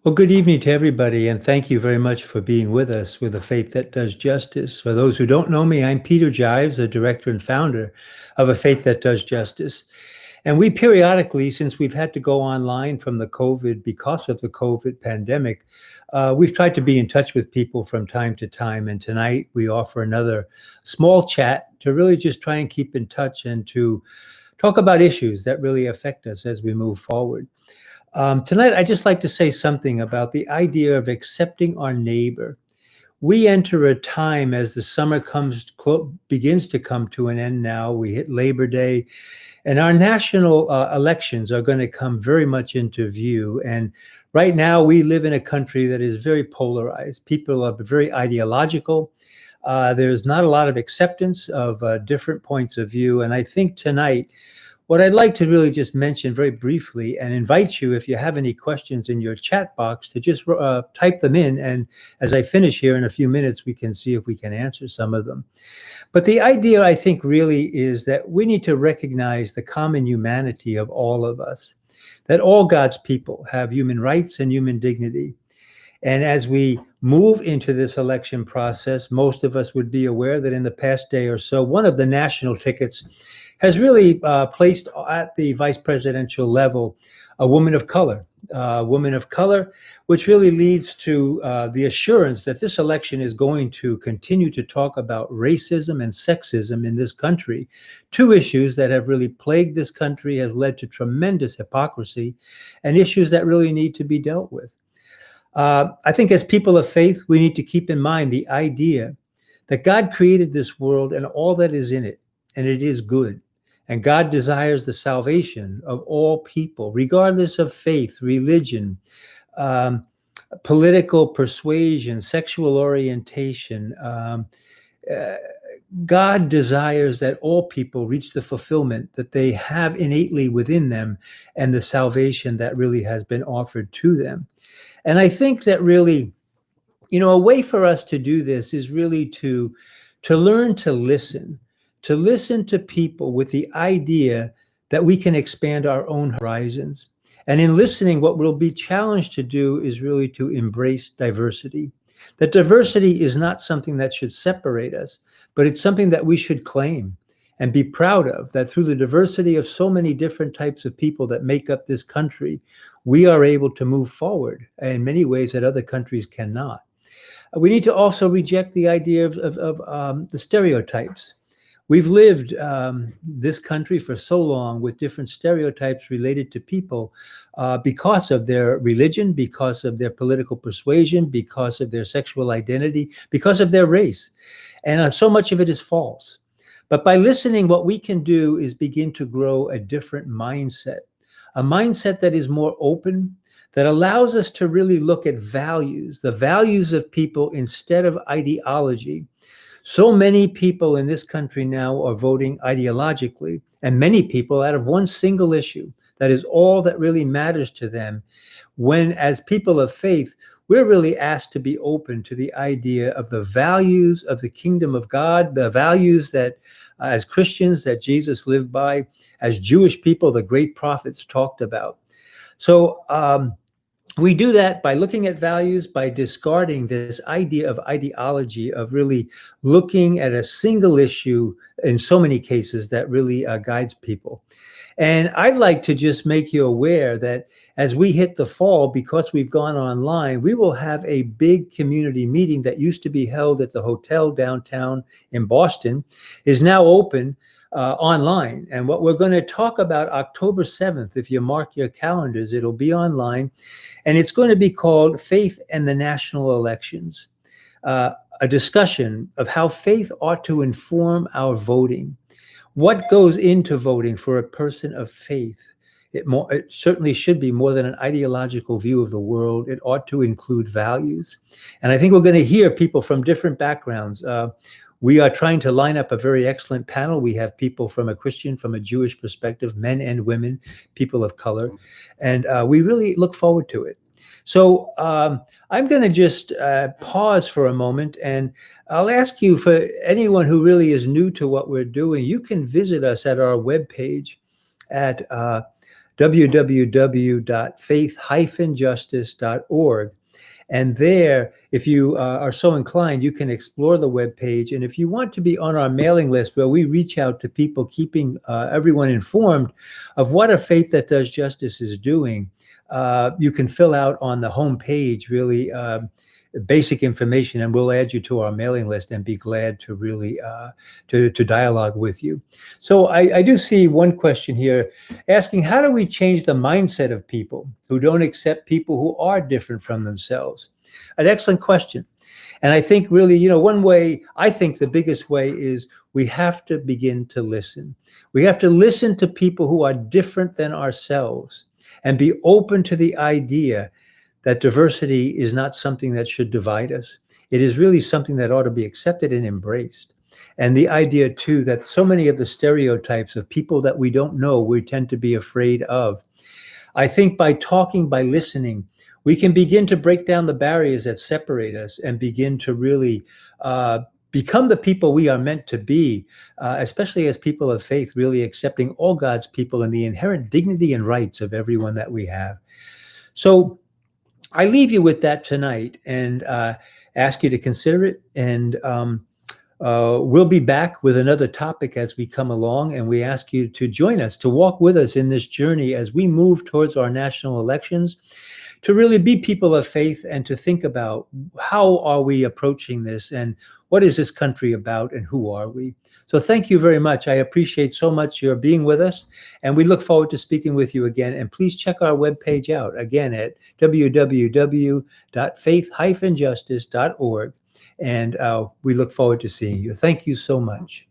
Well, good evening to everybody, and thank you very much for being with us with A Faith That Does Justice. For those who don't know me, I'm Peter Gives, the director and founder of A Faith That Does Justice. And we periodically, since we've had to go online from the COVID because of the COVID pandemic, we've tried to be in touch with people from time to time. And tonight we offer another small chat to really just try and keep in touch and to talk about issues that really affect us as we move forward. Tonight, I'd just like to say something about the idea of accepting our neighbor. We enter a time as the summer begins to come to an end now. We hit Labor Day, and our national elections are going to come very much into view. And right now, we live in a country that is very polarized. People are very ideological. There's not a lot of acceptance of different points of view. And I think tonight, what I'd like to really just mention very briefly and invite you, if you have any questions in your chat box, to just type them in. And as I finish here in a few minutes, we can see if we can answer some of them. But the idea, I think, really is that we need to recognize the common humanity of all of us, that all God's people have human rights and human dignity. And as we move into this election process, most of us would be aware that in the past day or so, one of the national tickets has really placed at the vice presidential level a woman of color, which really leads to the assurance that this election is going to continue to talk about racism and sexism in this country, two issues that have really plagued this country, has led to tremendous hypocrisy, and issues that really need to be dealt with. I think as people of faith, we need to keep in mind the idea that God created this world and all that is in it, and it is good. And God desires the salvation of all people, regardless of faith, religion, political persuasion, sexual orientation. God desires that all people reach the fulfillment that they have innately within them and the salvation that really has been offered to them. And I think that really, a way for us to do this is really to learn to listen to people with the idea that we can expand our own horizons. And in listening, what we'll be challenged to do is really to embrace diversity. That diversity is not something that should separate us, but it's something that we should claim and be proud of, that through the diversity of so many different types of people that make up this country, we are able to move forward in many ways that other countries cannot. We need to also reject the idea of the stereotypes. We've lived this country for so long with different stereotypes related to people because of their religion, because of their political persuasion, because of their sexual identity, because of their race. And so much of it is false. But by listening, what we can do is begin to grow a different mindset, a mindset that is more open, that allows us to really look at values, the values of people instead of ideology. So many people in this country now are voting ideologically, and many people out of one single issue. That is all that really matters to them. When, as people of faith, we're really asked to be open to the idea of the values of the kingdom of God, the values that, as Christians, that Jesus lived by, as Jewish people, the great prophets talked about. So, we do that by looking at values, by discarding this idea of ideology, of really looking at a single issue in so many cases that really guides people. And I'd like to just make you aware that as we hit the fall, because we've gone online, we will have a big community meeting that used to be held at the hotel downtown in Boston, is now open online. And what we're going to talk about October 7th, if you mark your calendars, it'll be online. And it's going to be called Faith and the National Elections, a discussion of how faith ought to inform our voting. What goes into voting for a person of faith? It certainly should be more than an ideological view of the world. It ought to include values. And I think we're going to hear people from different backgrounds. We are trying to line up a very excellent panel. We have people from a Christian, from a Jewish perspective, men and women, people of color. And we really look forward to it. So I'm going to just pause for a moment, and I'll ask you, for anyone who really is new to what we're doing, you can visit us at our webpage at www.faith-justice.org. And there, if you are so inclined, you can explore the webpage. And if you want to be on our mailing list, where we reach out to people, keeping everyone informed of what A Faith That Does Justice is doing, you can fill out on the homepage really basic information, and we'll add you to our mailing list and be glad to really to dialogue with you. So I do see one question here asking, how do we change the mindset of people who don't accept people who are different from themselves? An excellent question. And I think really, one way, I think the biggest way is we have to begin to listen. We have to listen to people who are different than ourselves and be open to the idea that diversity is not something that should divide us. It is really something that ought to be accepted and embraced. And the idea, too, that so many of the stereotypes of people that we don't know, we tend to be afraid of. I think by talking, by listening, we can begin to break down the barriers that separate us and begin to really become the people we are meant to be, especially as people of faith, really accepting all God's people and the inherent dignity and rights of everyone that we have. So I leave you with that tonight and ask you to consider it. And we'll be back with another topic as we come along. And we ask you to join us, to walk with us in this journey as we move towards our national elections, to really be people of faith and to think about how are we approaching this and what is this country about and who are we? So thank you very much. I appreciate so much your being with us, and we look forward to speaking with you again. And please check our webpage out again at www.faith-justice.org. And we look forward to seeing you. Thank you so much.